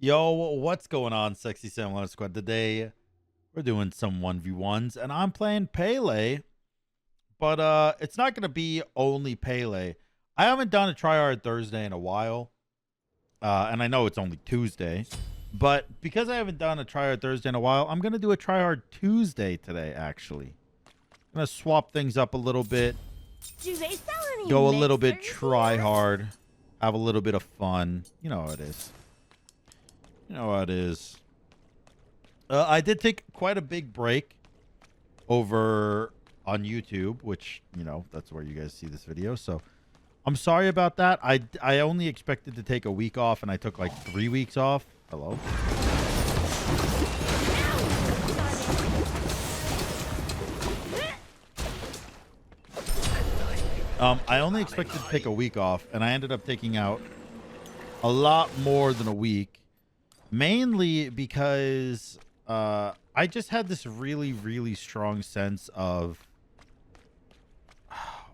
Yo, what's going on, Sexy Samurai Squad? Today, we're doing some 1v1s, and I'm playing Pele, but it's not going to be only Pele. I haven't done a tryhard Thursday in a while, and I know it's only Tuesday, but because I haven't done a tryhard Thursday in a while, I'm going to do a tryhard Tuesday today, actually. I'm going to swap things up a little bit, Do they sell any go a little bit mixers tryhard, have a little bit of fun. You know how it is. You know how it is. I did take quite a big break over on YouTube, which, you know, that's where you guys see this video. So I'm sorry about that. I only expected to take a week off, and I took like 3 weeks off. Hello. I only expected to take a week off, and I ended up taking out a lot more than a week. Mainly because I just had this really, really strong sense of,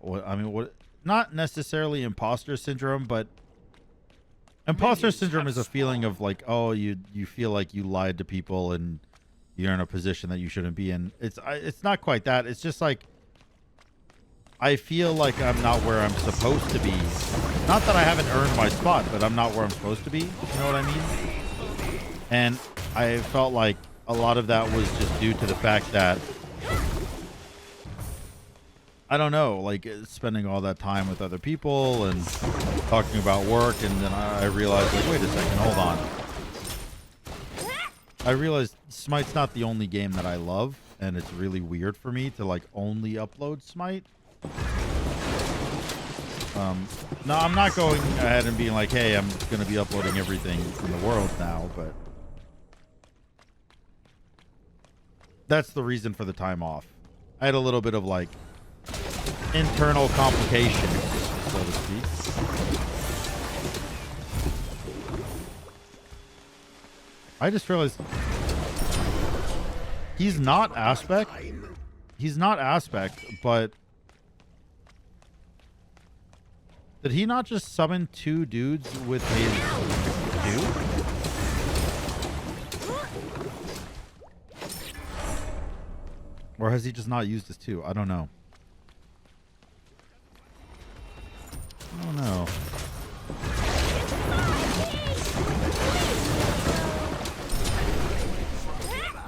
what, not necessarily imposter syndrome, but imposter syndrome is a feeling of like, oh, you feel like you lied to people and you're in a position that you shouldn't be in. It's not quite that. It's just like, I feel like I'm not where I'm supposed to be. Not that I haven't earned my spot, but I'm not where I'm supposed to be. You know what I mean? And I felt like a lot of that was just due to the fact that, I don't know, like spending all that time with other people and talking about work. And then I realized, like, wait a second, hold on. I realized Smite's not the only game that I love. And it's really weird for me to like only upload Smite. No, I'm not going ahead and being like, hey, I'm going to be uploading everything in the world now, but that's the reason for the time off. I had a little bit of like internal complications, so to speak. I just realized he's not aspect. He's not aspect, but did he not just summon 2 dudes with his 2? Or has he just not used his 2? I don't know. I don't know.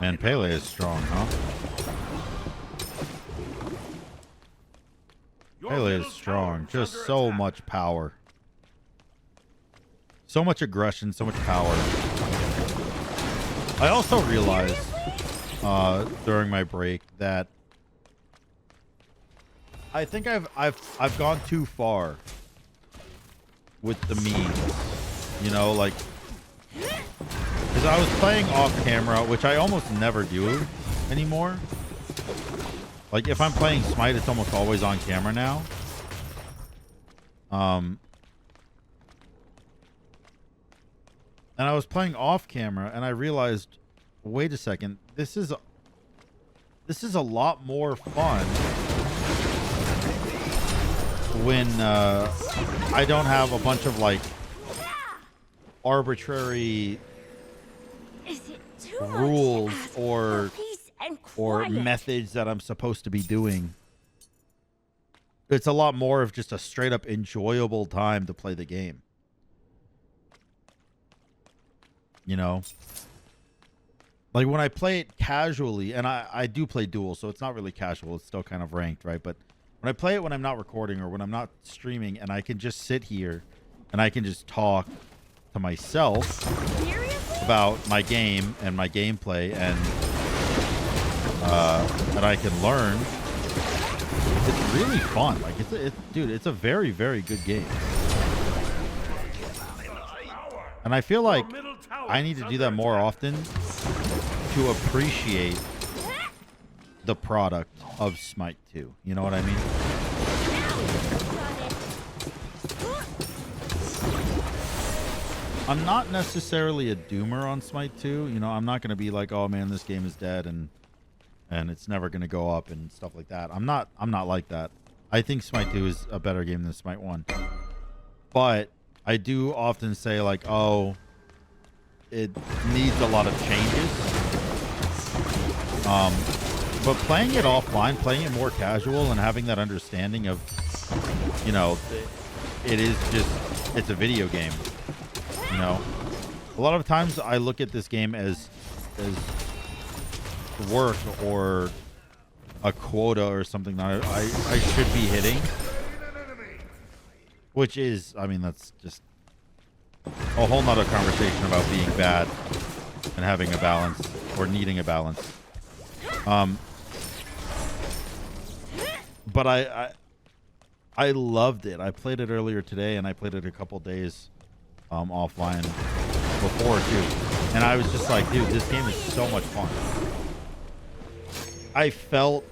Man, Pele is strong, huh? Pele is strong. Just so much power. So much aggression, so much power. I also realized during my break that I think I've gone too far with the memes. You know, like, because I was playing off camera, which I almost never do anymore. Like, if I'm playing Smite, it's almost always on camera now. And I was playing off camera, and I realized, wait a second, this is a lot more fun when I don't have a bunch of like arbitrary rules or methods that I'm supposed to be doing. It's a lot more of just a straight up enjoyable time to play the game. You know? Like when I play it casually, and I do play Duel, so it's not really casual. It's still kind of ranked, right? But when I play it when I'm not recording or when I'm not streaming, and I can just sit here and I can just talk to myself about my game and my gameplay, and I can learn. It's really fun. Like dude, it's a very, very good game. And I feel like I need to do that more often to appreciate the product of Smite 2. You know what I mean? I'm not necessarily a doomer on Smite 2. You know, I'm not going to be like, oh man, this game is dead and it's never going to go up and stuff like that. I'm not like that. I think Smite 2 is a better game than Smite 1. But I do often say like, oh, it needs a lot of changes. But playing it offline, playing it more casual, and having that understanding of, you know, it's a video game. You know, a lot of times I look at this game as work or a quota or something that I should be hitting, which is, I mean, that's just a whole nother conversation about being bad and having a balance or needing a balance. But I loved it. I played it earlier today, and I played it a couple days offline before too, and I was just like, dude, this game is so much fun. I felt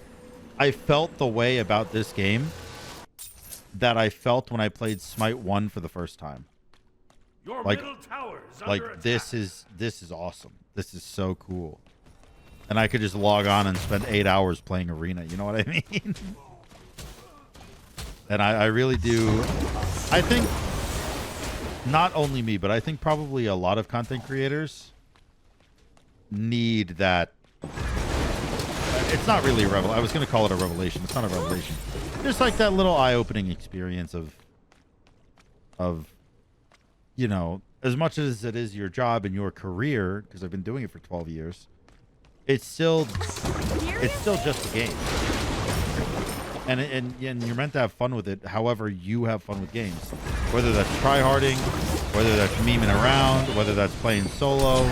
the way about this game that I felt when I played Smite 1 for the first time. Your Like, middle tower is under like attack. this is awesome. This is so cool. And I could just log on and spend 8 hours playing Arena. You know what I mean? And I really do. I think not only me, but I think probably a lot of content creators need that. It's not really a revelation. I was going to call it a revelation. It's not a revelation. Just like that little eye-opening experience of, you know, as much as it is your job and your career, because I've been doing it for 12 years, it's still just a game. And you're meant to have fun with it however you have fun with games. Whether that's tryharding, whether that's memeing around, whether that's playing solo,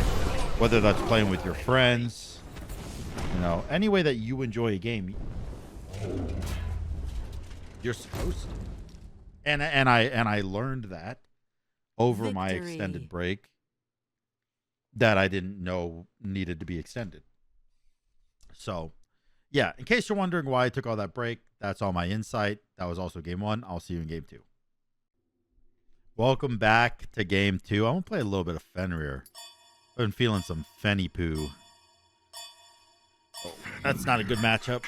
whether that's playing with your friends. You know, any way that you enjoy a game, you're supposed to. And I learned that over my extended break that I didn't know needed to be extended. So, yeah, in case you're wondering why I took all that break, that's all my insight. That was also game 1. I'll see you in game 2. Welcome back to game 2. I'm going to play a little bit of Fenrir. I've been feeling some Fenny poo. Oh, that's not a good matchup.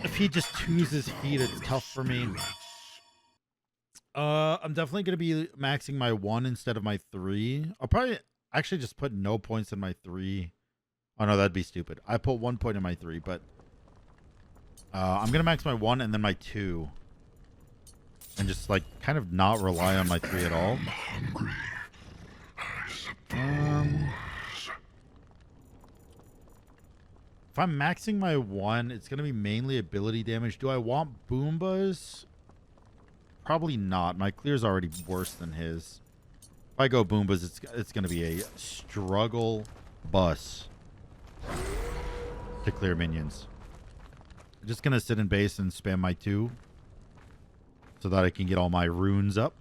If he just twos his feet, it's tough for me. I'm definitely going to be maxing my 1 instead of my 3. I'll probably actually just put no points in my 3. Oh, no, that'd be stupid. I put 1 point in my 3, but I'm going to max my 1 and then my 2. And just, like, kind of not rely on my 3 at all. If I'm maxing my 1, it's going to be mainly ability damage. Do I want Boombas? Probably not. My clear's already worse than his. If I go Boombas, it's going to be a struggle bus to clear minions. I'm just going to sit in base and spam my 2 so that I can get all my runes up.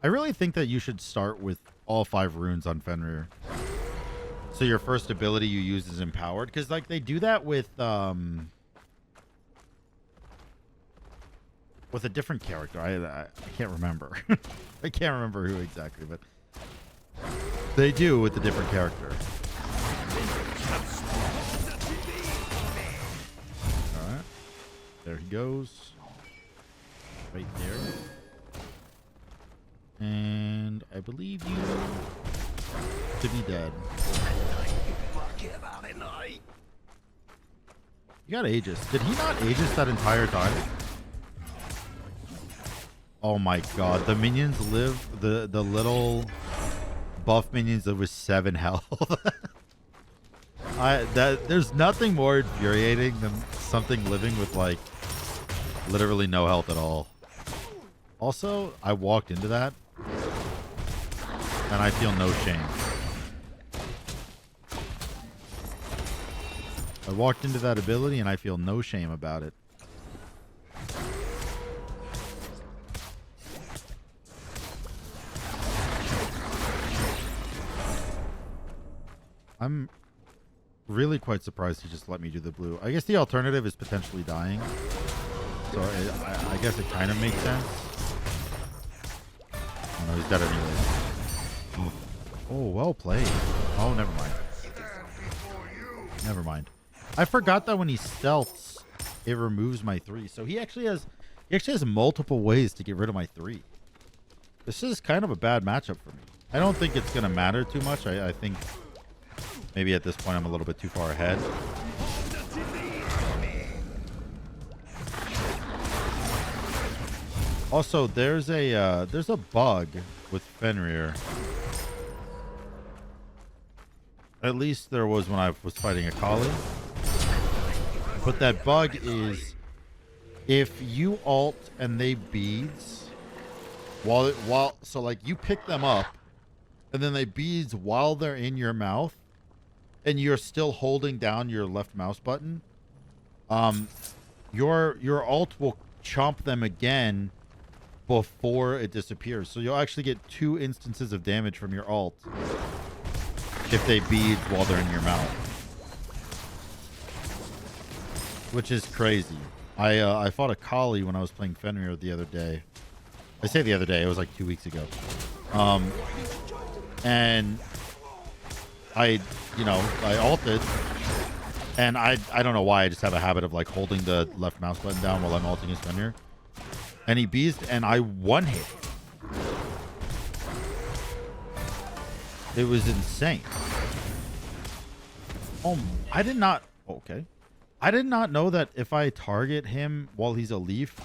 I really think that you should start with all 5 runes on Fenrir. So your first ability you use is empowered, because like they do that with a different character. I can't remember. I can't remember who exactly, but they do with a different character. All right, there he goes, right there, and I believe you to be dead. You got Aegis. Did he not Aegis that entire time? Oh my god. The minions live, the little buff minions live with 7 health. There's nothing more infuriating than something living with like literally no health at all. Also, I walked into that and I feel no shame. I walked into that ability and I feel no shame about it. I'm really quite surprised he just let me do the blue. I guess the alternative is potentially dying. So I guess it kind of makes sense. Oh, no, he's dead anyways. Oh, well played. Oh, never mind. Never mind. I forgot that when he stealths, it removes my 3. So he actually has multiple ways to get rid of my 3. This is kind of a bad matchup for me. I don't think it's going to matter too much. I think maybe at this point I'm a little bit too far ahead. Also, there's a bug with Fenrir. At least there was when I was fighting a collie. But that bug is if you ult and they beads so like you pick them up and then they beads while they're in your mouth and you're still holding down your left mouse button, your ult will chomp them again before it disappears. So you'll actually get 2 instances of damage from your ult if they bead while they're in your mouth, which is crazy. I fought a collie when I was playing Fenrir the other day. I say the other day, it was like 2 weeks ago. And I ulted, and I don't know why, I just have a habit of like holding the left mouse button down while I'm ulting his Fenrir. And he beezed, and I one hit. It was insane. Oh, I did not. Okay. I did not know that if I target him while he's a leaf,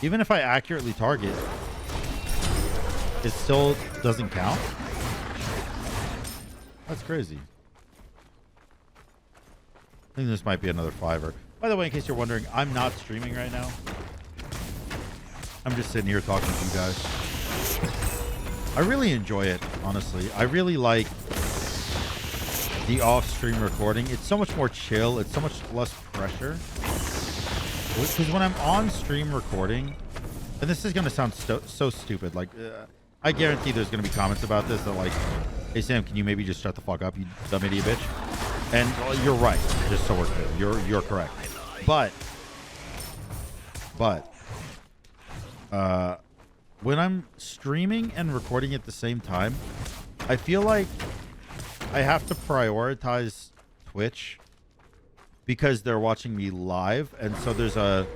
even if I accurately target, it still doesn't count. That's crazy. I think this might be another 5er. By the way, in case you're wondering, I'm not streaming right now. I'm just sitting here talking to you guys. I really enjoy it, honestly. I really like the off-stream recording. It's so much more chill. It's so much less pressure. Because when I'm on stream recording, and this is going to sound so stupid. Like, I guarantee there's going to be comments about this that like, hey, Sam, can you maybe just shut the fuck up, you dumb idiot bitch? And you're right. Just so we're clear. You're correct. But when I'm streaming and recording at the same time, I feel like I have to prioritize Twitch because they're watching me live, and so there's a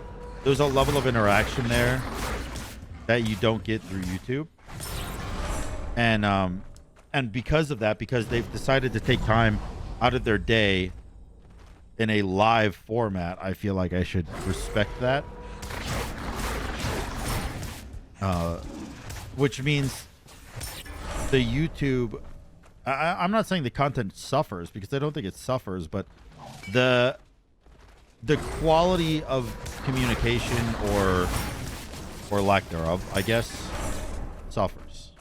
level of interaction there that you don't get through YouTube. And because of that, because they've decided to take time out of their day in a live format, I feel like I should respect that. Which means the YouTube, I'm not saying the content suffers, because I don't think it suffers, but the quality of communication or lack thereof, I guess, suffers.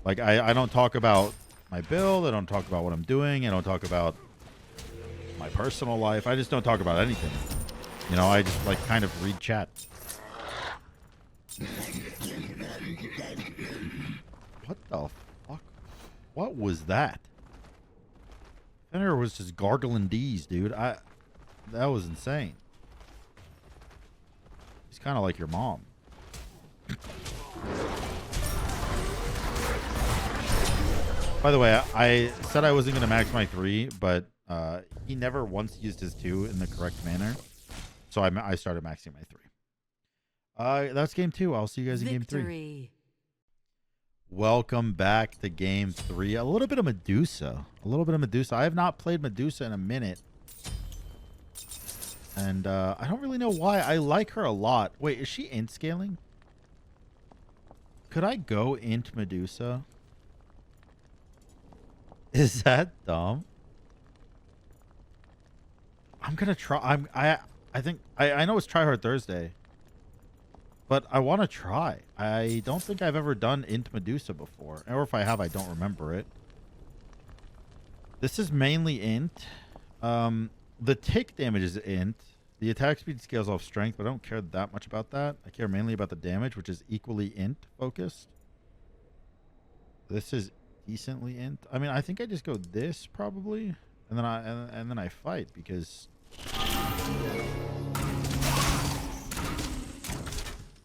Like I don't talk about my build, I don't talk about what I'm doing, I don't talk about my personal life, I just don't talk about anything. You know, I just like kind of read chat. What the fuck? What was that? Fenrir was just gargling D's, dude. That was insane. He's kind of like your mom. By the way, I said I wasn't going to max my 3, but he never once used his 2 in the correct manner. So I started maxing my 3. That's game 2. I'll see you guys in game 3. Welcome back to game 3. A little bit of Medusa. I have not played Medusa in a minute. And I don't really know why. I like her a lot. Wait, is she int scaling? Could I go int Medusa? Is that dumb? I'm gonna try. I think I know it's Try Hard Thursday, but I want to try. I don't think I've ever done int Medusa before, or if I have, I don't remember it. This is mainly int. The tick damage is int. The attack speed scales off strength, but I don't care that much about that. I care mainly about the damage, which is equally int focused. This is decently int. I mean, I think I just go this probably, and then I fight because.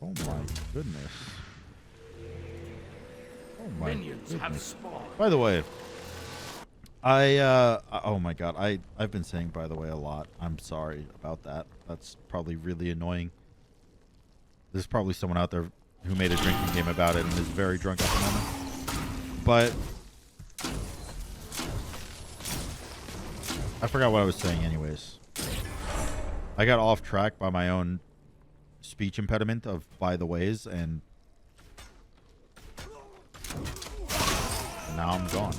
Oh my goodness. Oh my Minions have spawned. By the way, oh my god, I've been saying by the way a lot. I'm sorry about that. That's probably really annoying. There's probably someone out there who made a drinking game about it and is very drunk at the moment. But I forgot what I was saying anyways. I got off track by my own speech impediment of by the ways, and now I'm gone.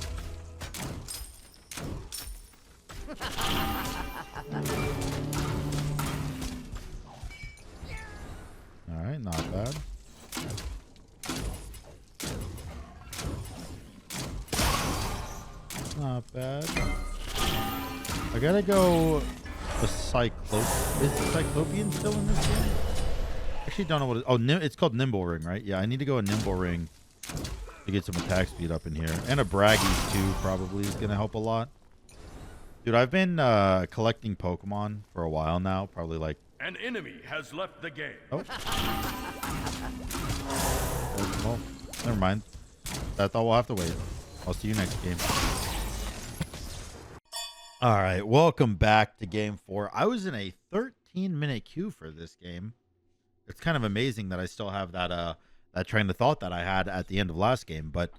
Alright, not bad. Not bad. I gotta go the Cyclope. Is the Cyclopean still in this game? Actually don't know what it, oh, it's called Nimble Ring, right? Yeah, I need to go a Nimble Ring to get some attack speed up in here. And a Braggies too probably is gonna help a lot. Dude, I've been collecting Pokemon for a while now, probably like... An enemy has left the game. Oh. Well, never mind. I thought we'll have to wait. I'll see you next game. All right, welcome back to Game 4. I was in a 13-minute queue for this game. It's kind of amazing that I still have that that train of thought that I had at the end of last game. But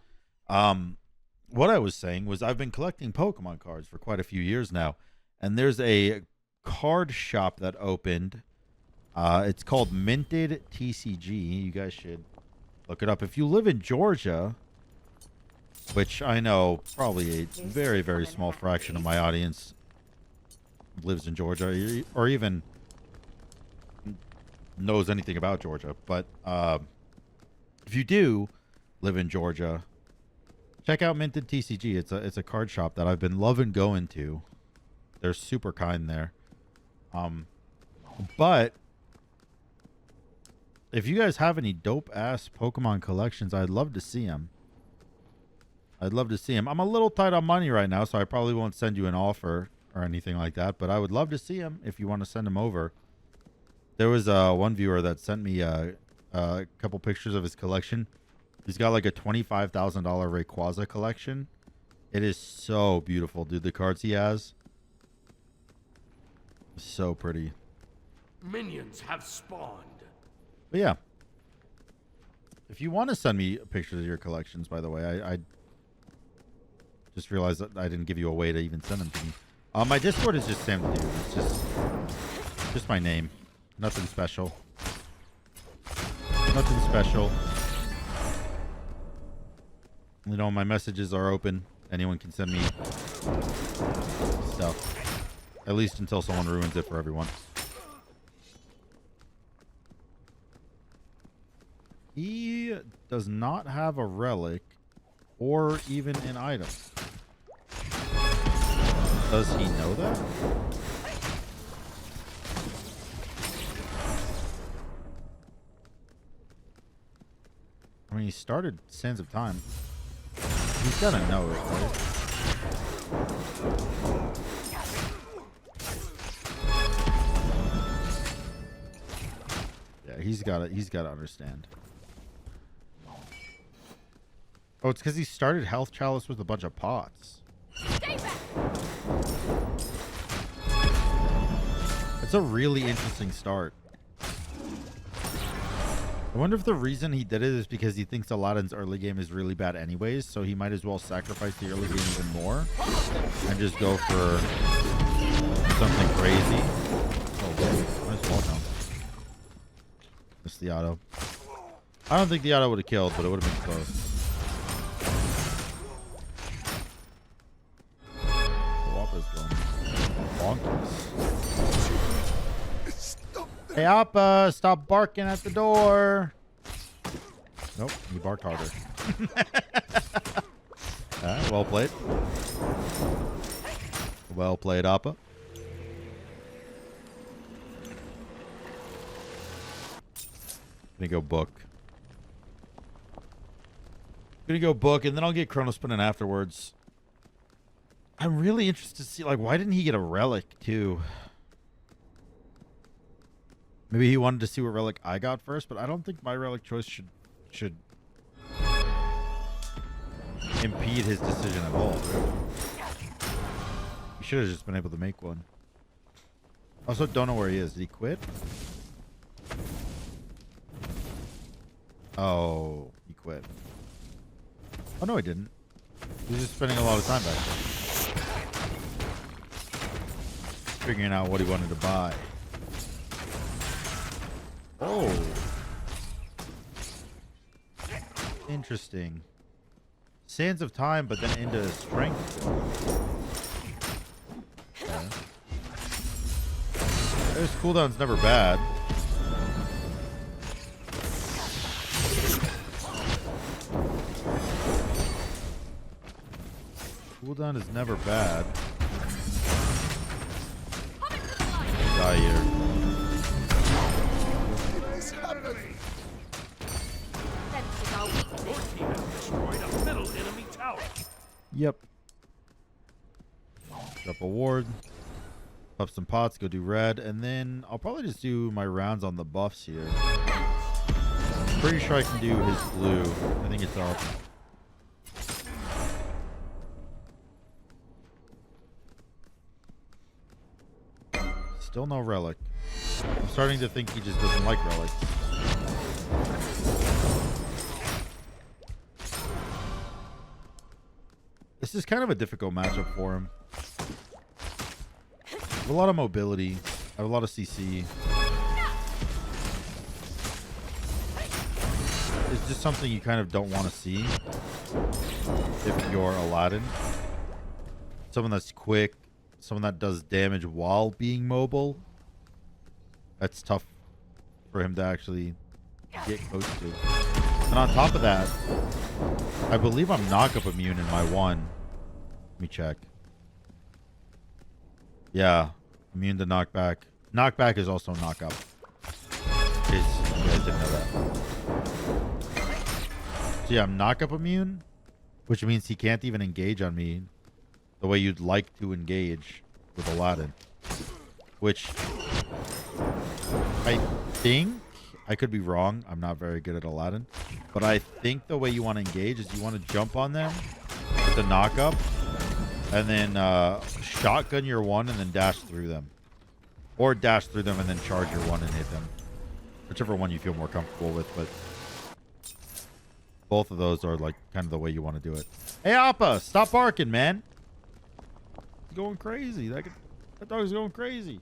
what I was saying was I've been collecting Pokemon cards for quite a few years now, and there's a card shop that opened. It's called Minted TCG. You guys should look it up. If you live in Georgia, which I know probably a very, very small fraction of my audience lives in Georgia or even knows anything about Georgia. But if you do live in Georgia, check out Minted TCG. It's a card shop that I've been loving going to. They're super kind there. But if you guys have any dope-ass Pokemon collections, I'd love to see them. I'd love to see him. I'm a little tight on money right now, so I probably won't send you an offer or anything like that. But I would love to see him if you want to send him over. There was one viewer that sent me a couple pictures of his collection. He's got like a $25,000 Rayquaza collection. It is so beautiful, dude. The cards he has, so pretty. Minions have spawned. But yeah, if you want to send me pictures of your collections, by the way, I just realized that I didn't give you a way to even send them to me. My Discord is just SamDaDude. It's just my name. Nothing special. Nothing special. You know, my messages are open. Anyone can send me stuff. At least until someone ruins it for everyone. He does not have a relic or even an item. Does he know that? I mean, he started Sands of Time. He's gotta know it, right? Yeah, he's gotta understand. Oh, it's because he started Health Chalice with a bunch of pots. Stay back. It's a really interesting start. I wonder if the reason he did it is because he thinks Aladdin's early game is really bad anyways, so he might as well sacrifice the early game even more and just go for something crazy. Oh, wait. Nice wall jump. Missed the auto. I don't think the auto would have killed, but it would have been close. Hey, Appa, stop barking at the door. Nope, he barked harder. Well played. Well played, Appa. Gonna go book. Gonna go book, and then I'll get Chrono Spinning afterwards. I'm really interested to see, like, why didn't he get a relic, too? Maybe he wanted to see what relic I got first, but I don't think my relic choice should impede his decision at all. Really. He should have just been able to make one. Also, don't know where he is. Did he quit? Oh, he quit. Oh, no, he didn't. He was just spending a lot of time back there. Figuring out what he wanted to buy. Oh. Interesting. Sands of Time, but then into Strength. Okay. His cooldown's never bad. Cooldown is never bad. Die here. Your team has destroyed a middle enemy tower. Yep. Drop a ward. Up some pots, go do red, and then I'll probably just do my rounds on the buffs here. Pretty sure I can do his blue. I think it's up. Still no relic. I'm starting to think he just doesn't like relics. This is kind of a difficult matchup for him. I have a lot of mobility. I have a lot of CC. It's just something you kind of don't want to see if you're Aladdin. Someone that's quick, someone that does damage while being mobile. That's tough for him to actually get close to. And on top of that, I believe I'm knock-up immune in my one. Let me check. Yeah, immune to knockback. Knockback is also knock-up. You guys didn't know that. So yeah, I'm knock-up immune, which means he can't even engage on me the way you'd like to engage with Aladdin. Which I think, I could be wrong, I'm not very good at Aladdin, but I think the way you want to engage is you want to jump on them with the knock-up, and then shotgun your one and then dash through them. Or dash through them and then charge your one and hit them. Whichever one you feel more comfortable with, but both of those are like kind of the way you want to do it. Hey Appa, stop barking, man. He's going crazy. That dog's going crazy.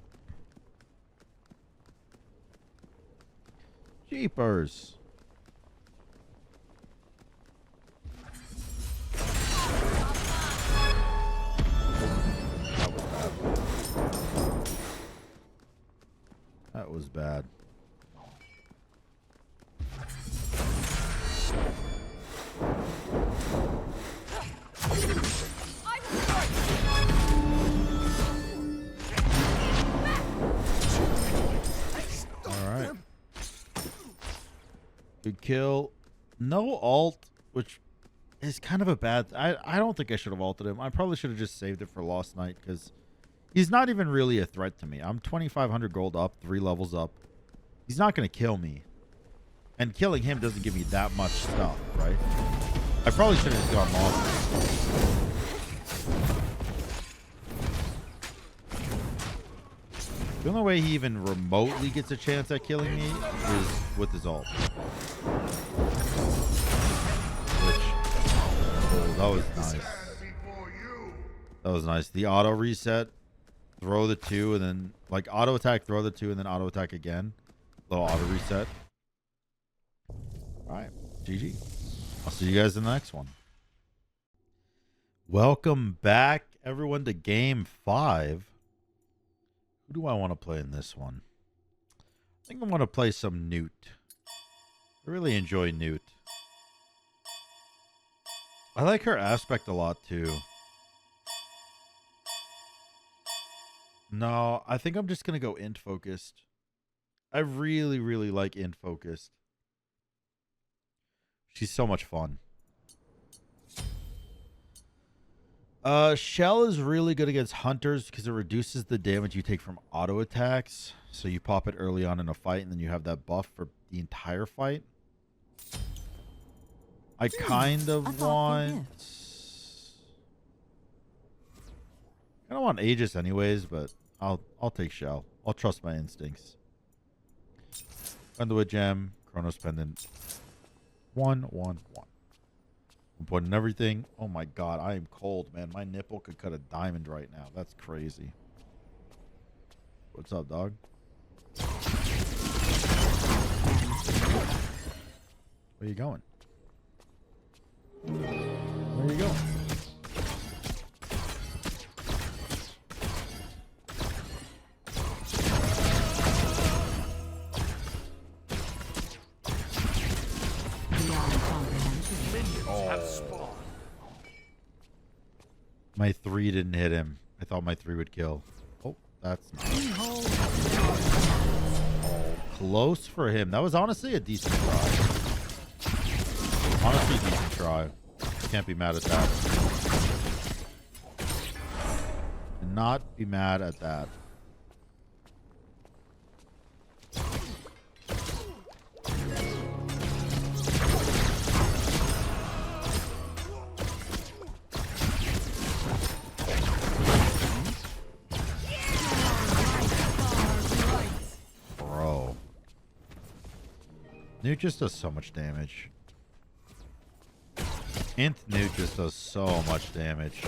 Jeepers. That was bad. Alright. Good kill. No ult, which is kind of a bad... I don't think I should have ulted him. I probably should have just saved it for Lost Night, because he's not even really a threat to me. I'm 2,500 gold up, 3 levels up. He's not going to kill me. And killing him doesn't give me that much stuff, right? I probably should have just gone monster. The only way he even remotely gets a chance at killing me is with his ult. Which, oh, that was nice. That was nice. The auto reset, throw the 2, and then like auto attack, throw the 2, and then auto attack again. Little auto reset. All right, GG. I'll see you guys in the next one. Welcome back, everyone, to Game 5. Who do I want to play in this one? I think I want to play some Newt. I really enjoy Newt. I like her aspect a lot, too. No, I think I'm just going to go int focused. I really, really like int focused. She's so much fun. Shell is really good against hunters because it reduces the damage you take from auto attacks. So you pop it early on in a fight and then you have that buff for the entire fight. I kind of want Aegis anyways, but I'll take Shell. I'll trust my instincts. Conduit Gem, Chronos Pendant. 1, 1, 1. I'm putting everything. Oh my god, I am cold, man. My nipple could cut a diamond right now. That's crazy. What's up, dog? Where you going? Where you going? Have spawned. My 3 didn't hit him. I thought my 3 would kill. Oh, that's nice. Oh, close for him. That was honestly a decent try. Honestly, decent try. Can't be mad at that. Cannot be mad at that. Bro. Newt just does so much damage. Newt just does so much damage.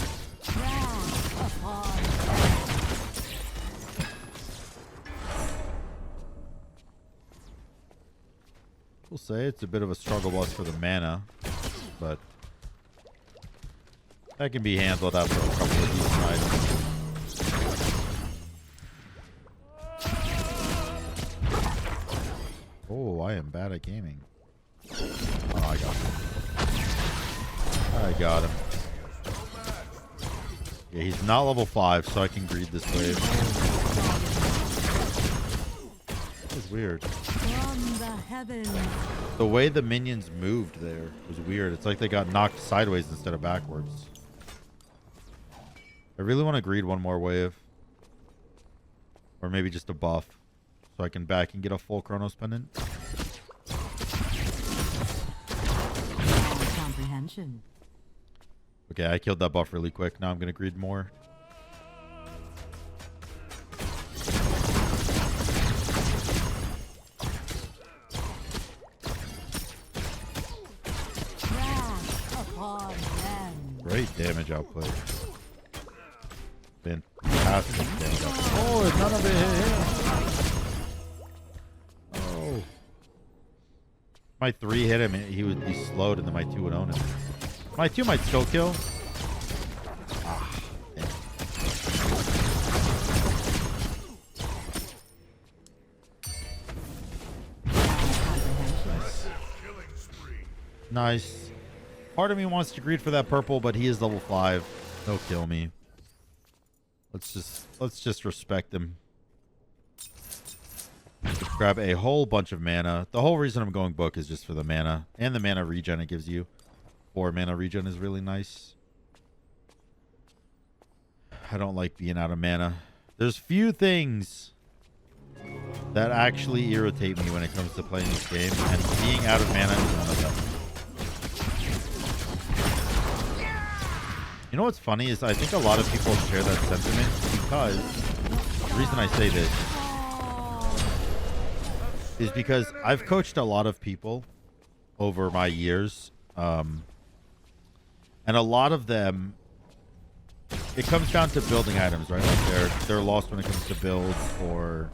We'll say it's a bit of a struggle bus for the mana, but that can be handled after a couple of decent items. Oh, I am bad at gaming. Oh, I got him. I got him. Yeah, he's not level 5, so I can greed this wave. That was weird. From the heavens. The way the minions moved there was weird. It's like they got knocked sideways instead of backwards. I really want to greed one more wave. Or maybe just a buff. So I can back and get a full Chronos pendant. Comprehension. Okay, I killed that buff really quick. Now I'm going to greed more. Great damage output. Fantastic damage output. Oh, none of it hit him. Oh. My 3 hit him, he would be slowed, and then my 2 would own him. My 2 might still kill. Ah, damn. Nice. Part of me wants to greed for that purple, but he is level 5. He'll kill me. Let's just respect him. Let's grab a whole bunch of mana. The whole reason I'm going book is just for the mana and the mana regen it gives you. 4 mana regen is really nice. I don't like being out of mana. There's few things that actually irritate me when it comes to playing this game, and being out of mana is one of them. You know what's funny is I think a lot of people share that sentiment because the reason I say this is because I've coached a lot of people over my years, and a lot of them, it comes down to building items, right? Like they're lost when it comes to builds or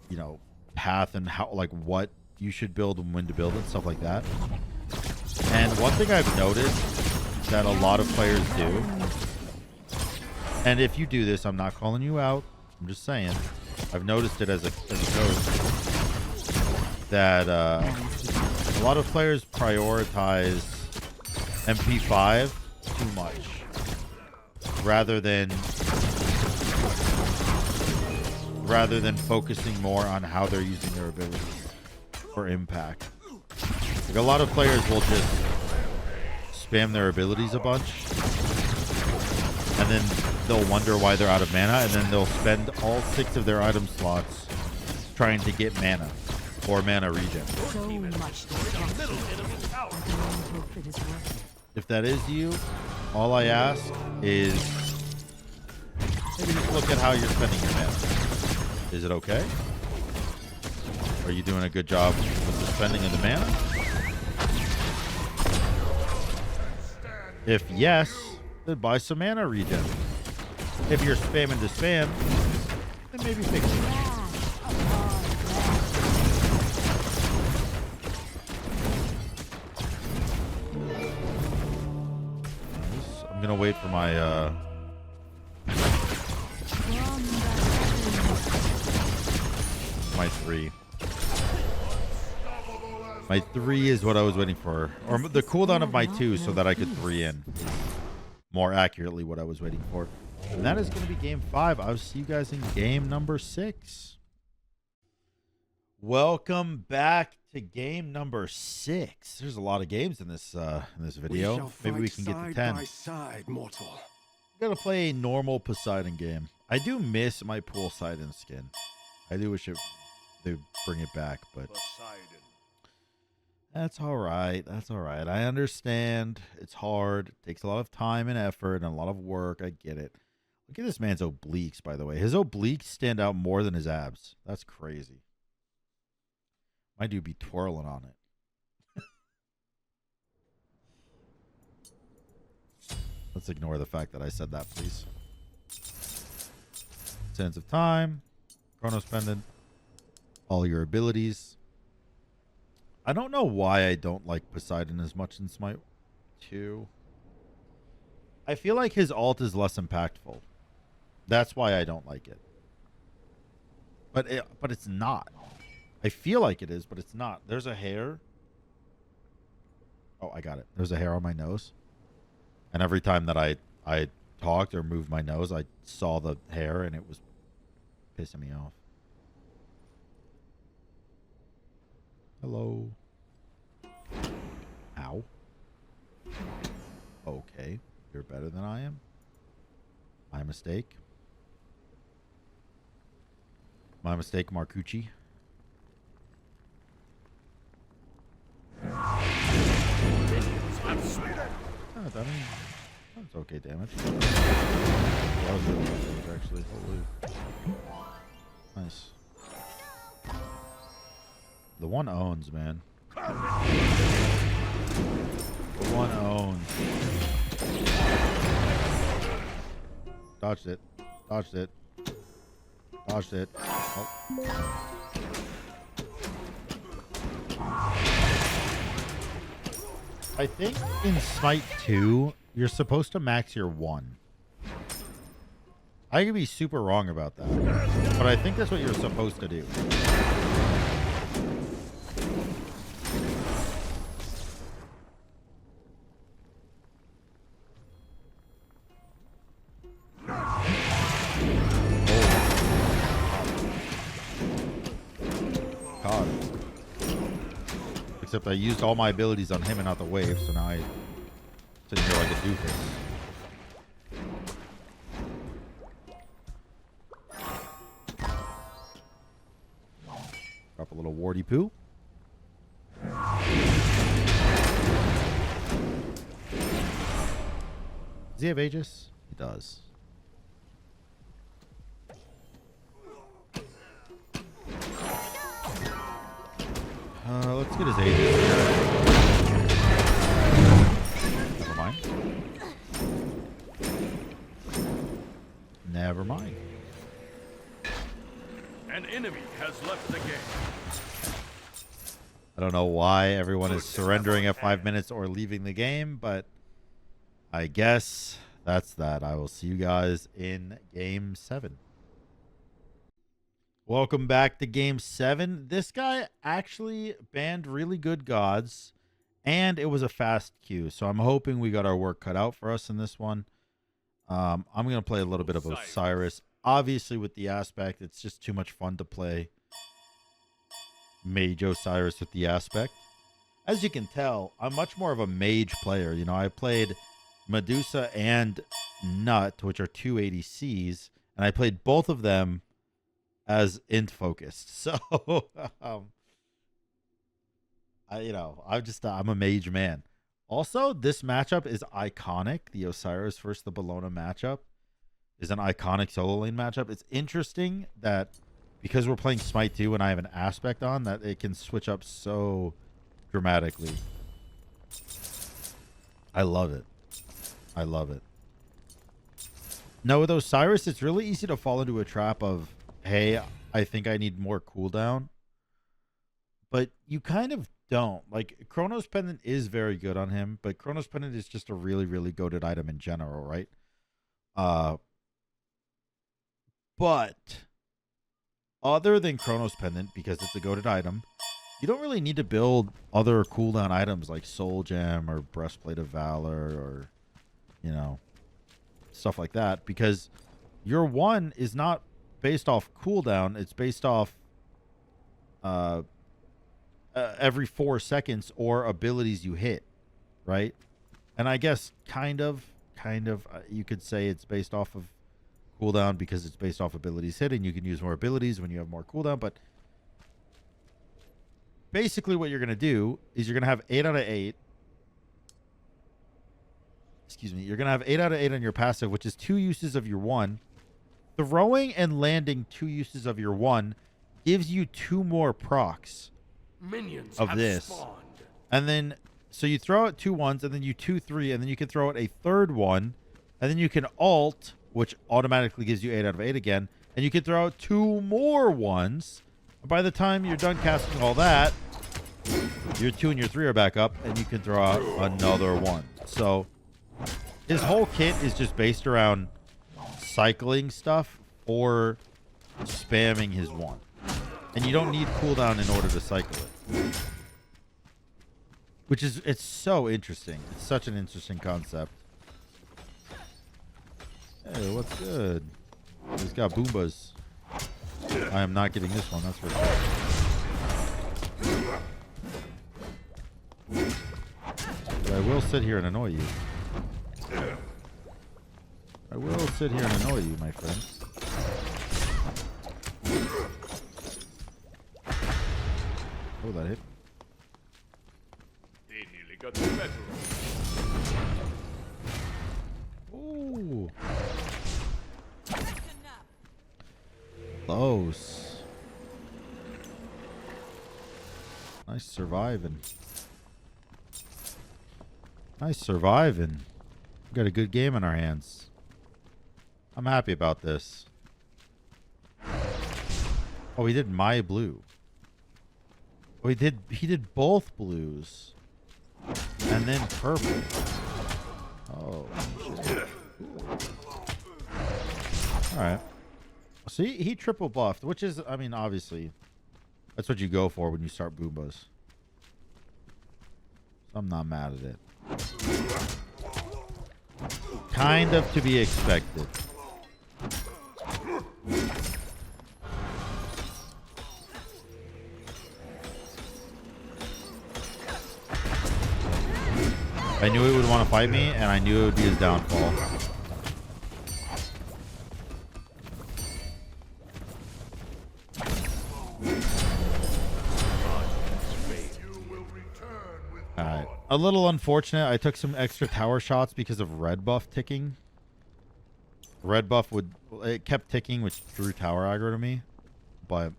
you know, path and how, like, what you should build and when to build it, stuff like that. And one thing I've noticed that a lot of players do, and if you do this, I'm not calling you out, I'm just saying, I've noticed it as a coach, that a lot of players prioritize MP5 too much rather than focusing more on how they're using their abilities for impact. Like, a lot of players will just spam their abilities a bunch, and then they'll wonder why they're out of mana, and then they'll spend all 6 of their item slots trying to get mana or mana regen. So much destruction. If that is you, all I ask is maybe just look at how you're spending your mana. Is it okay? Are you doing a good job with the spending of the mana? If yes, then buy some mana regen. If you're spamming to spam, then maybe fix it. Nice. I'm gonna wait for my my 3. My 3 is what I was waiting for. Or the cooldown of my 2 so that I could 3 in. More accurately what I was waiting for. And that is going to be game 5. I'll see you guys in game number 6. Welcome back to game number 6. There's a lot of games in this video. Maybe we can get to 10. By side, mortal. I'm going to play a normal Poseidon game. I do miss my Poseidon skin. I do wish they'd bring it back, but Poseidon. that's all right. That's all right. I understand. It's hard. It takes a lot of time and effort and a lot of work. I get it. Look at this man's obliques, by the way. His obliques stand out more than his abs. That's crazy. My dude be twirling on it. Let's ignore the fact that I said that, please. Sense of time. Chronos pendant. All your abilities. I don't know why I don't like Poseidon as much in Smite 2. I feel like his ult is less impactful. That's why I don't like it. But it's not. I feel like it is, but it's not. There's a hair. Oh, I got it. There's a hair on my nose. And every time that I talked or moved my nose, I saw the hair and it was pissing me off. Hello. Ow. Okay. You're better than I am. My mistake. My mistake, Marcucci. Oh, that's okay damage. That was really good damage, actually. Holy. Nice. The one owns, man. The one owns. Dodged it. Dodged it. Dodged it. Oh. I think in Smite 2, you're supposed to max your 1. I could be super wrong about that, but I think that's what you're supposed to do. God. Except I used all my abilities on him and not the wave, so now I sitting here like a doofus. Drop a little warty poo. Does he have Aegis? He does. Let's get his Aegis. Never mind. Never mind. An enemy has left the game. I don't know why everyone is surrendering at 5 minutes or leaving the game, but I guess that's that. I will see you guys in game 7. Welcome back to game 7. This guy actually banned really good gods, and it was a fast queue, so I'm hoping we got our work cut out for us in this one. I'm going to play a little bit of Osiris. Obviously, with the aspect, it's just too much fun to play Mage Osiris with the aspect. As you can tell, I'm much more of a mage player. You know, I played Medusa and Nut, which are 2 ADCs, and I played both of them as int focused. So, I'm a mage man. Also, this matchup is iconic. The Osiris versus the Bellona matchup is an iconic solo lane matchup. It's interesting that because we're playing Smite 2 and I have an aspect on, that it can switch up so dramatically. I love it. I love it. No, with Osiris, it's really easy to fall into a trap of, hey, I think I need more cooldown. But you kind of don't. Like, Chronos Pendant is very good on him, but Chronos Pendant is just a really, really goated item in general, right? But other than Chronos Pendant, because it's a goated item, you don't really need to build other cooldown items like Soul Gem or Breastplate of Valor or, you know, stuff like that, because your one is not based off cooldown. It's based off every 4 seconds or abilities you hit, right? And I guess kind of you could say it's based off of cooldown because it's based off abilities hit, and you can use more abilities when you have more cooldown. But basically what you're going to do is you're going to have 8 out of 8. Excuse me. You're going to have 8 out of 8 on your passive, which is 2 uses of your 1. Throwing and landing 2 uses of your 1 gives you 2 more procs. Minions of have this. spawned. And then, so you throw out 2 1s, and then you 2 3, and then you can throw out a 3rd one, and then you can alt, which automatically gives you 8 out of 8 again, and you can throw out 2 more 1s. By the time you're done casting all that, your 2 and your 3 are back up, and you can throw out another 1. So his whole kit is just based around cycling stuff or spamming his 1. And you don't need cooldown in order to cycle it. Which is, it's so interesting. It's such an interesting concept. Hey, what's good? He's got Boombas. I am not getting this one, that's for sure. But I will sit here and annoy you. I will sit here and annoy you, my friend. Oh, that hit. They nearly got the better. Ooh. Close. Nice surviving. Nice surviving. We got a good game in our hands. I'm happy about this. Oh, he did my blue. Oh, he did both blues. And then purple. Oh, shit. Alright. So he triple buffed, which is, I mean, obviously, that's what you go for when you start Boombas. So I'm not mad at it. Kind of to be expected. I knew he would want to fight me, and I knew it would be his downfall. Alright. A little unfortunate. I took some extra tower shots because of red buff ticking. Red buff it kept ticking, which drew tower aggro to me. But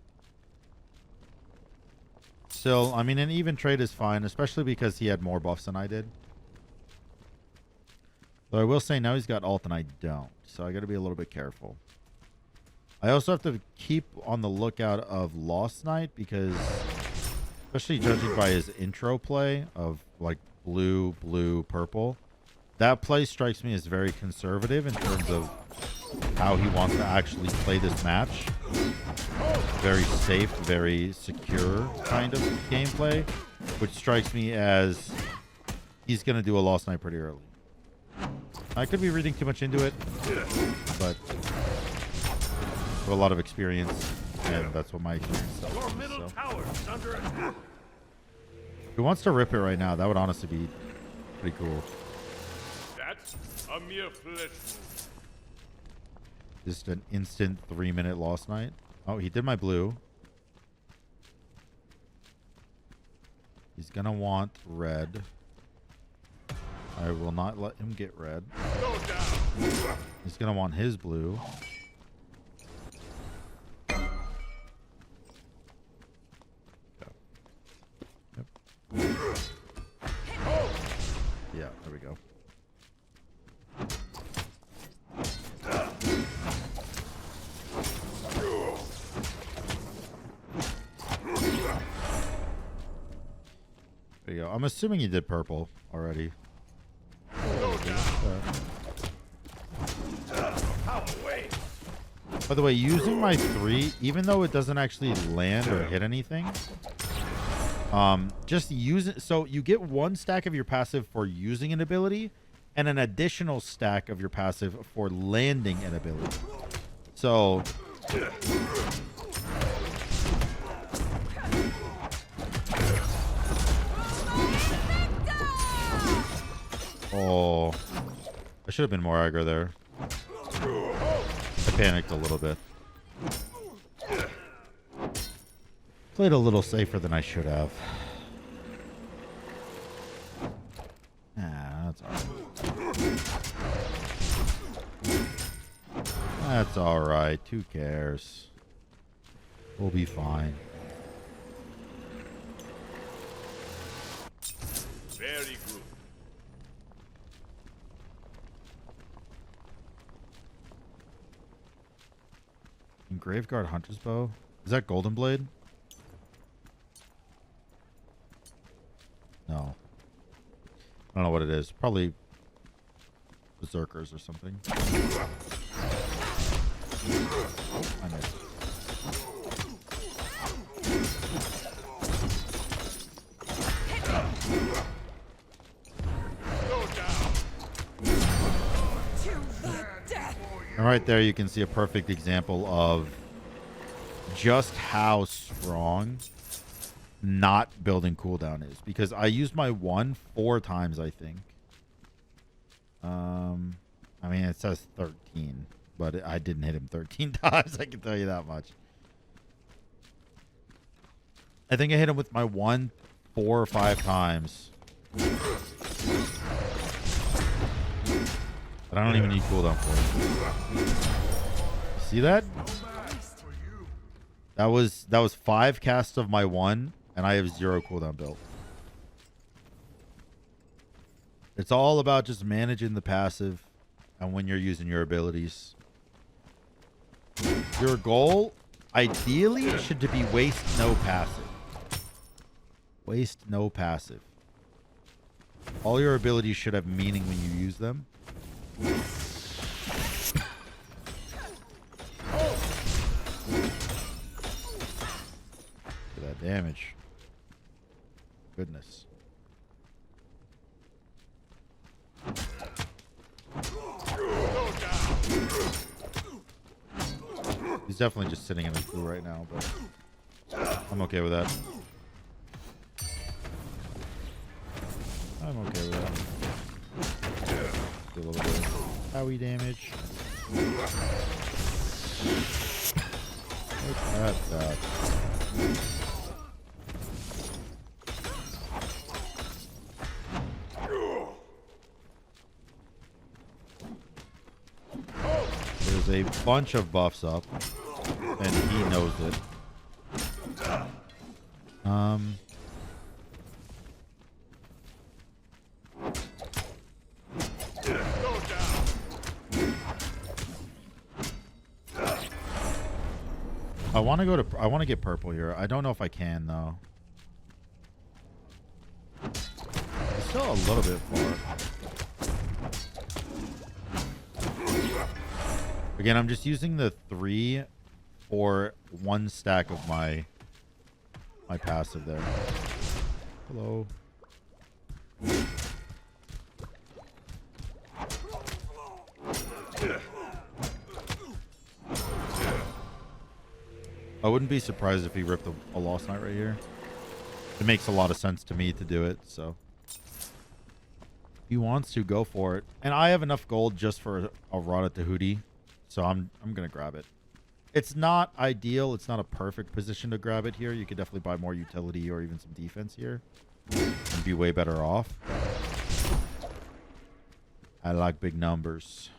still, I mean, an even trade is fine, especially because he had more buffs than I did. Though I will say now he's got ult and I don't. So I got to be a little bit careful. I also have to keep on the lookout of Lost Knight because, especially judging by his intro play of like blue, blue, purple, that play strikes me as very conservative in terms of how he wants to actually play this match. Very safe, very secure kind of gameplay, which strikes me as he's going to do a Lost Knight pretty early. I could be reading too much into it, but with a lot of experience, and that's what my experience tells Your me. middle So. tower is under attack. Who wants to rip it right now? That would honestly be pretty cool. That's a mere flesh wound. Just an instant 3-minute Lost Knight. Oh, he did my blue. He's gonna want red. I will not let him get red. Go down. He's gonna want his blue. we go. There you go. I'm assuming you did purple already. By the way, using my 3, even though it doesn't actually land or hit anything, just use it. So you get 1 stack of your passive for using an ability and an additional stack of your passive for landing an ability. So oh, I should have been more aggro there. I panicked a little bit. Played a little safer than I should have. Ah, that's alright. That's alright. Who cares? We'll be fine. Very good. Graveguard Hunter's Bow. Is that Golden Blade? No. I don't know what it is. Probably Berserkers or something. I missed. And right there you can see a perfect example of just how strong not building cooldown is, because I used my 1 4 times, I think. I mean, it says 13, but I didn't hit him 13 times. I can tell you that much. I think I hit him with my 1 4 or 5 times. But I don't even need cooldown for it. See that? That was 5 casts of my 1, and I have 0 cooldown built. It's all about just managing the passive and when you're using your abilities. Your goal, ideally, should be waste no passive. Waste no passive. All your abilities should have meaning when you use them. Look at that damage. Goodness. He's definitely just sitting in his blue right now, but I'm okay with that. I'm okay with that. Do a little bit of Howie damage. Look at that. There's a bunch of buffs up, and he knows it. I want to get purple here. I don't know if I can though. It's still a little bit far. Again, I'm just using the 3 for 1 stack of my passive there. Hello. I wouldn't be surprised if he ripped a Lost Knight right here. It makes a lot of sense to me to do it, so if he wants to, go for it. And I have enough gold just for a rod at the Hootie, so I'm gonna grab it. It's not ideal. It's not a perfect position to grab it here. You could definitely buy more utility or even some defense here and be way better off. I like big numbers.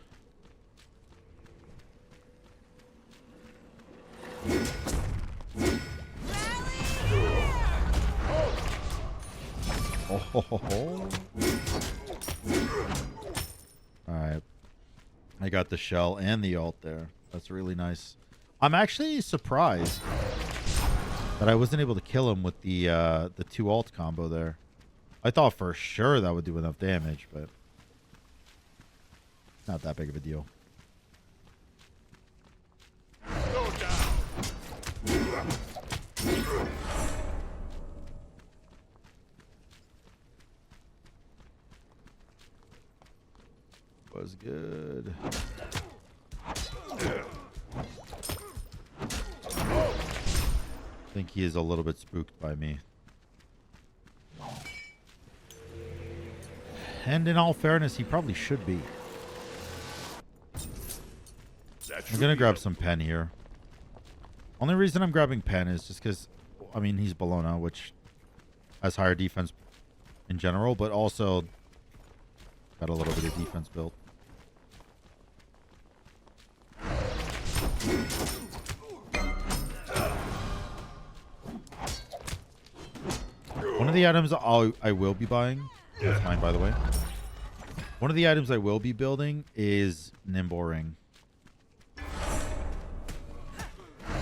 Oh, ho, ho, ho. I got the shell and the ult there. That's really nice. I'm actually surprised that I wasn't able to kill him with the 2 ult combo there. I thought for sure that would do enough damage, but not that big of a deal. Go down. Was good. I think he is a little bit spooked by me. And in all fairness, he probably should be. I'm gonna grab some pen here. Only reason I'm grabbing pen is just because, I mean, he's Bologna, which has higher defense in general, but also got a little bit of defense built. One of the items I will be buying, that's mine by the way. One of the items I will be building is Nimble Ring.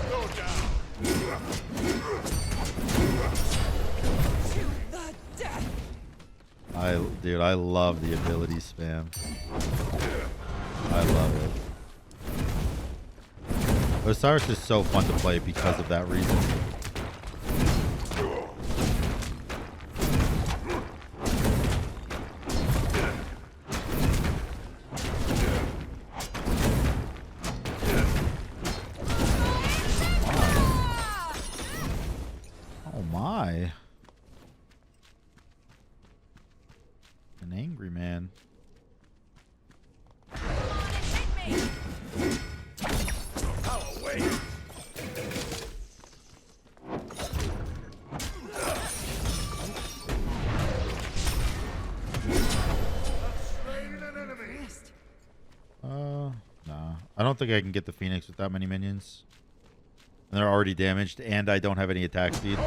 Go down. Dude, I love the ability spam. I love it. Osiris is so fun to play because of that reason. Oh my. An angry man. Nah. I don't think I can get the Phoenix with that many minions. And they're already damaged, and I don't have any attack speed.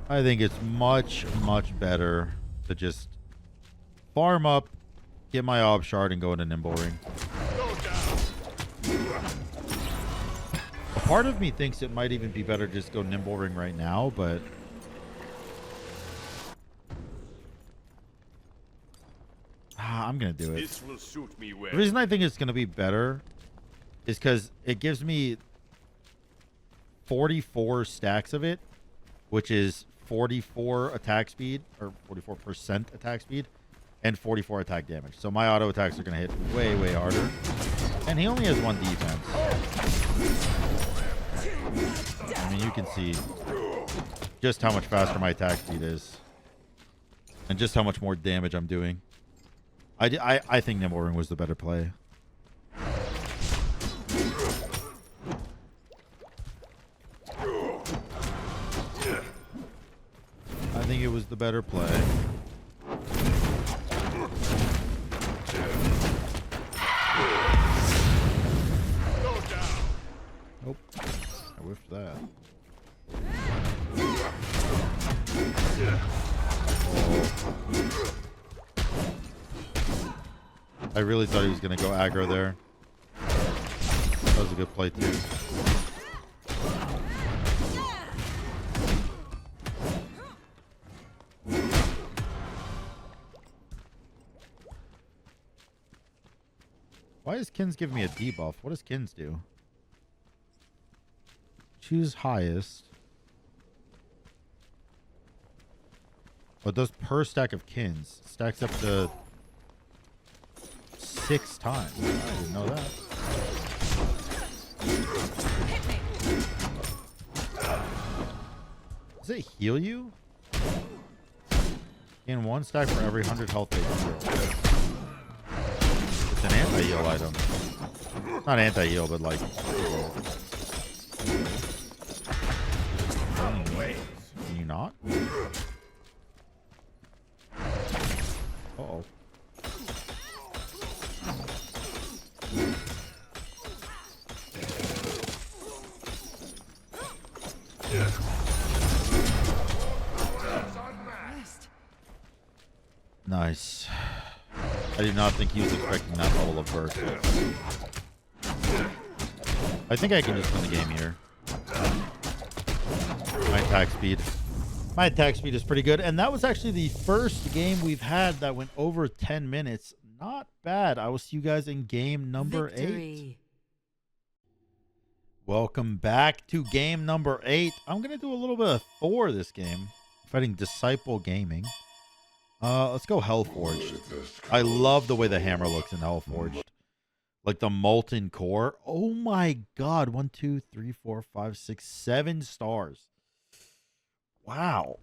I think it's much, much better to just farm up, get my Ob Shard, and go into Nimble Ring. A part of me thinks it might even be better to just go Nimble Ring right now, but I'm going to do it. This will suit me well. The reason I think it's going to be better is because it gives me 44 stacks of it, which is 44 attack speed, or 44% attack speed, and 44 attack damage. So my auto attacks are going to hit way, way harder. And he only has 1 defense. I mean, you can see just how much faster my attack speed is. And just how much more damage I'm doing. I think Nimble Ring was the better play. I think it was the better play. Nope. I whiffed that. Oh. I really thought he was going to go aggro there. That was a good play too. Why is Kins giving me a debuff? What does Kins do? Choose highest. Oh, it does per stack of Kins. Stacks up to 6 times. I didn't know that. Does it heal you? Gain 1 stack for every 100 health they heal. It's an anti-heal item. Not anti-heal, but like... Can you not? Uh-oh. Nice. I did not think he was expecting that level of burst. I think I can just win the game here. My attack speed. My attack speed is pretty good. And that was actually the first game we've had that went over 10 minutes. Not bad. I will see you guys in game number 8. Victory. Welcome back to game number 8. I'm going to do a little bit of Thor this game. Fighting Disciple Gaming. Let's go Hellforged. I love the way the hammer looks in Hellforged. Like the molten core. Oh my god. 1, 2, 3, 4, 5, 6, 7 stars. Wow.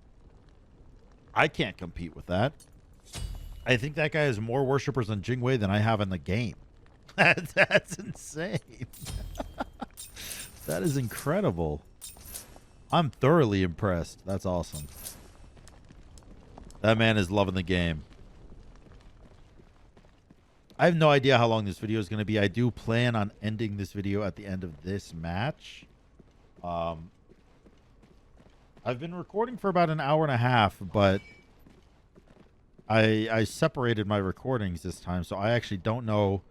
I can't compete with that. I think that guy has more worshippers on Jingwei than I have in the game. That's insane. That is incredible. I'm thoroughly impressed. That's awesome. That man is loving the game. I have no idea how long this video is going to be. I do plan on ending this video at the end of this match. I've been recording for about an hour and a half, but I separated my recordings this time, so I actually don't know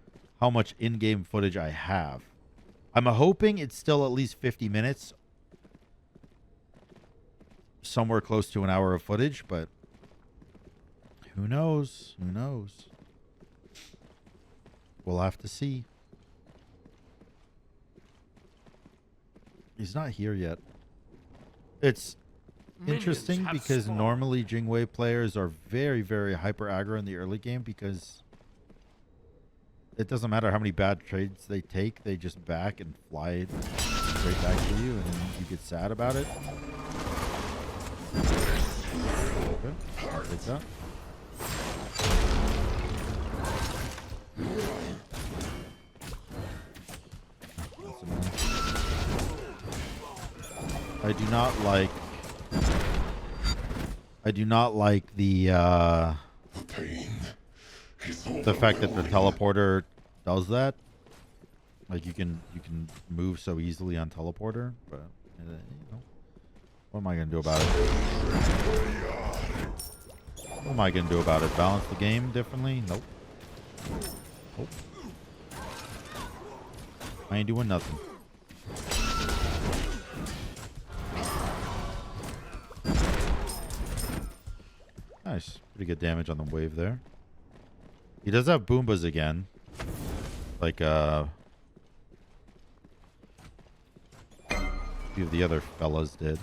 how much in-game footage I have. I'm hoping it's still at least 50 minutes. Somewhere close to an hour of footage, but who knows? Who knows? We'll have to see. He's not here yet. It's interesting because normally Jingwei players are very, very hyper aggro in the early game because it doesn't matter how many bad trades they take, they just back and fly straight back to you, and then you get sad about it. Okay, I'll take that. That's annoying. I do not like the fact that the teleporter does that. Like you can move so easily on teleporter, but you know, what am I gonna do about it? What am I gonna do about it? Balance the game differently? Nope. Nope. I ain't doing nothing. Nice. Pretty good damage on the wave there. He does have Boombas again. Like, a few of the other fellas did.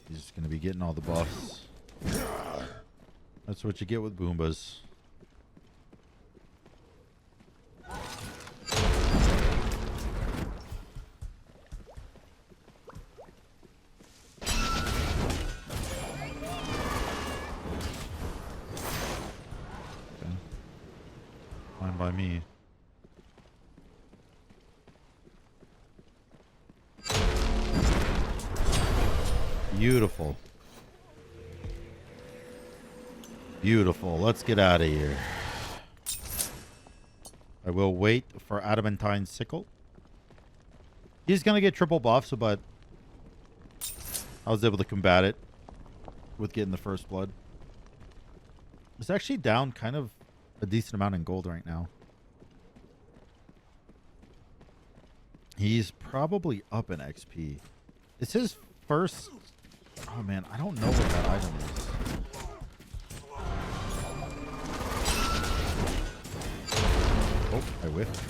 He's just going to be getting all the buffs. That's what you get with Boombas. Fine by me. Beautiful. Beautiful. Let's get out of here. I will wait for Adamantine's Sickle. He's going to get triple buffs, but I was able to combat it with getting the first blood. It's actually down kind of a decent amount in gold right now. He's probably up in XP. It's his first... Oh, man. I don't know what that item is. Oh, I whiffed.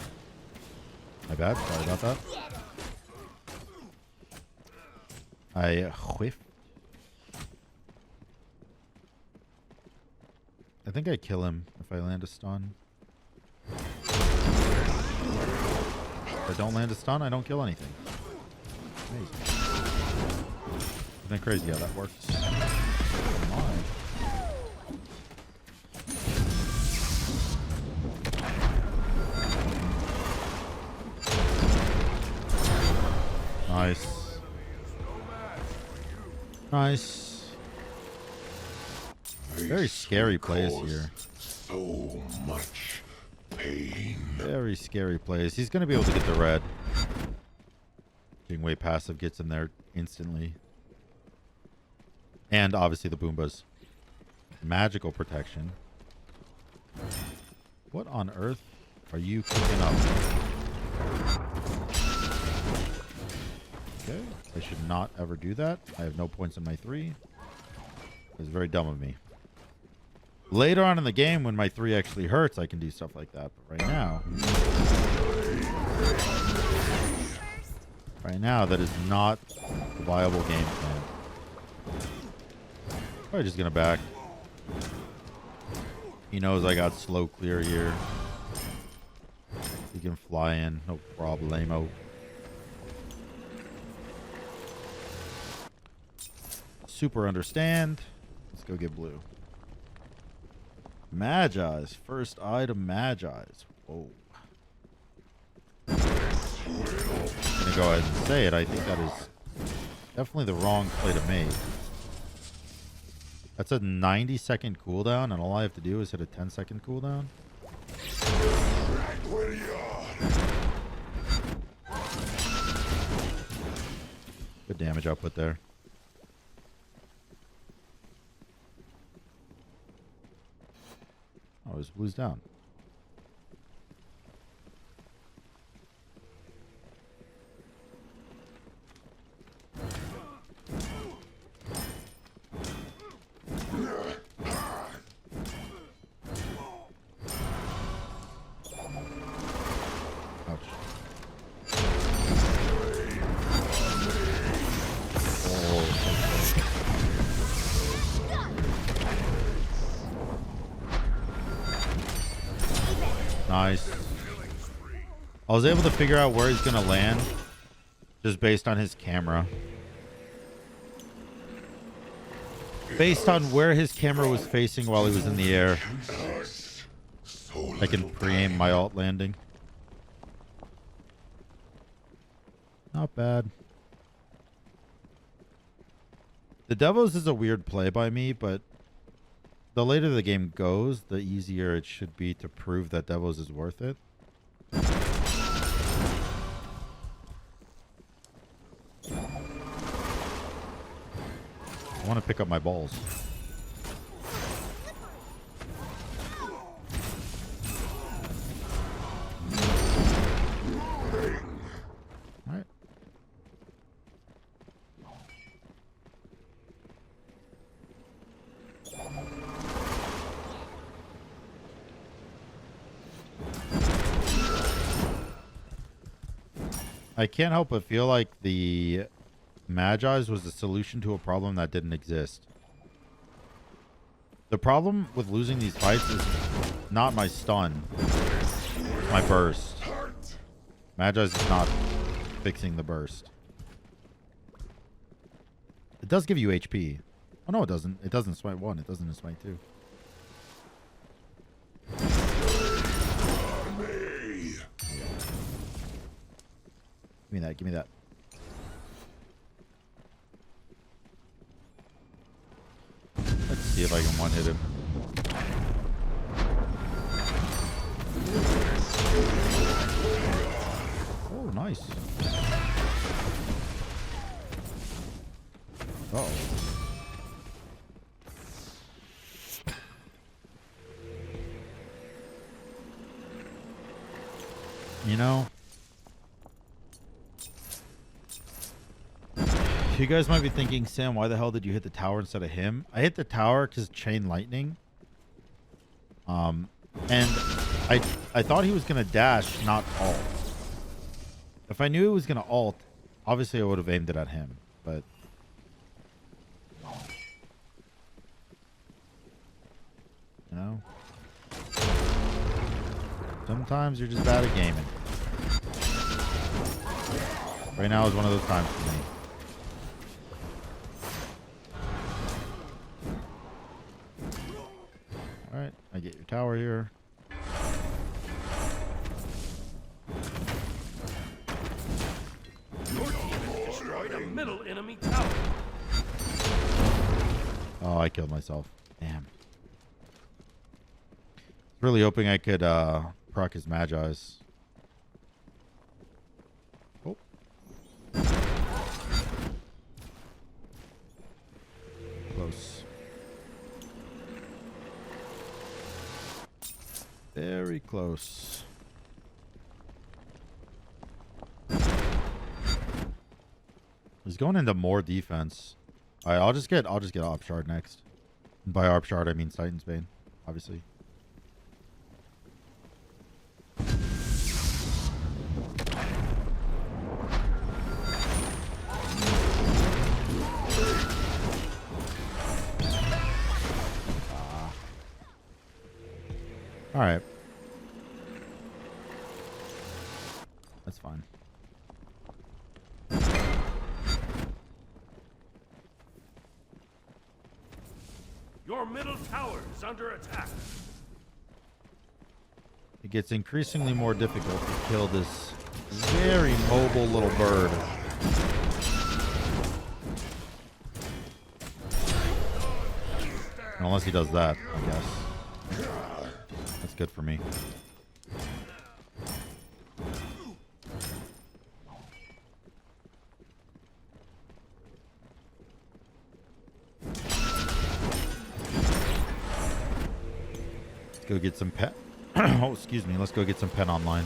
My bad. Sorry about that. I whiffed. I think I kill him if I land a stun. If I don't land a stun, I don't kill anything. Amazing. Isn't that crazy how that works? Come on. Nice. Nice. Very scary plays here. So much pain. Very scary place. He's going to be able to get the red. Being way passive gets him there instantly. And obviously the Boombas. Magical protection. What on earth are you cooking up? Okay. I should not ever do that. I have no points in my 3. It was very dumb of me. Later on in the game, when my 3 actually hurts, I can do stuff like that. But right now, that is not a viable game plan. Probably just gonna back. He knows I got slow clear here. He can fly in, no problemo. Super understand. Let's go get blue. Magi's. First item, Magi's. Whoa. I'm gonna go ahead and say it. I think that is definitely the wrong play to make. That's a 90-second cooldown, and all I have to do is hit a 10-second cooldown. Good damage output there. Oh, his blue's down. Ouch. Nice. I was able to figure out where he's going to land just based on his camera. Based on where his camera was facing while he was in the air, I can pre-aim my alt landing. Not bad. The Devos is a weird play by me, but the later the game goes, the easier it should be to prove that Devos is worth it. I want to pick up my balls. All right. I can't help but feel like the Magi's was the solution to a problem that didn't exist. The problem with losing these fights is not my stun, it's my burst. Magi's is not fixing the burst. It does give you HP. Oh no, it doesn't. It doesn't Smite 1. It doesn't in Smite 2. Give me that. Give me that. Let's see if I can one-hit him. Oh, nice. Uh-oh. You know, you guys might be thinking, Sam, why the hell did you hit the tower instead of him? I hit the tower because chain lightning. And I thought he was gonna dash, not alt. If I knew he was gonna alt, obviously I would have aimed it at him. But you know, sometimes you're just bad at gaming. Right now is one of those times for me. Alright, I get your tower here. Your team has destroyed a middle enemy tower. Oh, I killed myself. Damn. Really hoping I could proc his Magi's. Oh. Close. Very close. He's going into more defense. All right, I'll just get Op Shard next. And by Op Shard, I mean Titan's Bane, obviously. All right. That's fine. Your middle tower is under attack. It gets increasingly more difficult to kill this very mobile little bird. Unless he does that, I guess. That's good for me. Let's go get some pet. Oh, excuse me. Let's go get some pen online.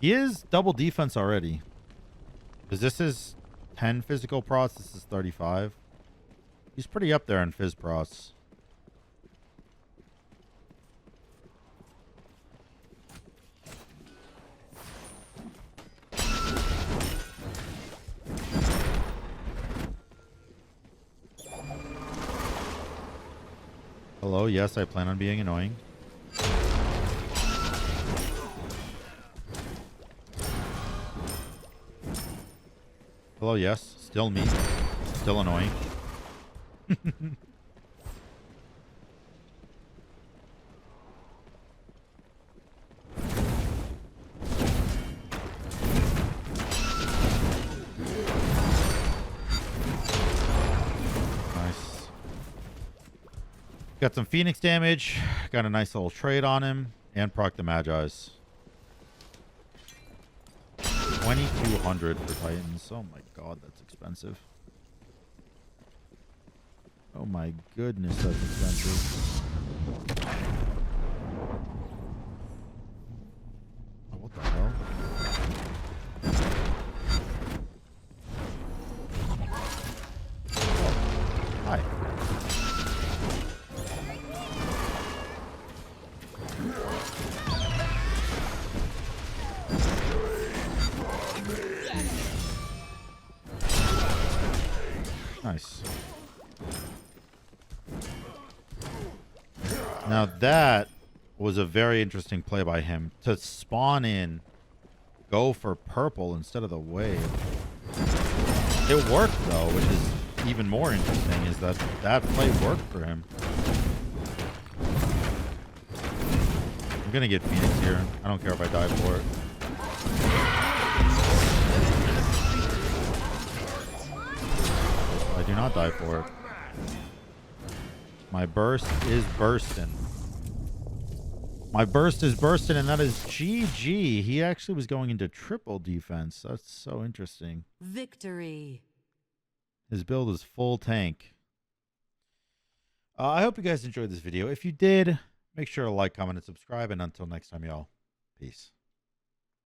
He is double defense already. Because this is 10 physical procs. This is 35. He's pretty up there in phys procs. Hello, yes, I plan on being annoying. Hello, yes, still me. Still annoying. Nice. Got some Phoenix damage. Got a nice little trade on him. And proc the Magi's. 2200 for Titans. Oh my god, that's expensive. Oh my goodness, that's expensive. Oh, what the hell? Oh, hi. Nice. Now that was a very interesting play by him. To spawn in, go for purple instead of the wave. It worked though, which is even more interesting, is that that play worked for him. I'm gonna get Phoenix here. I don't care if I die for it. I do not die for it. My burst is bursting. My burst is bursting, and that is GG. He actually was going into triple defense. That's so interesting. Victory. His build is full tank. I hope you guys enjoyed this video. If you did, make sure to like, comment, and subscribe. And until next time, y'all, peace.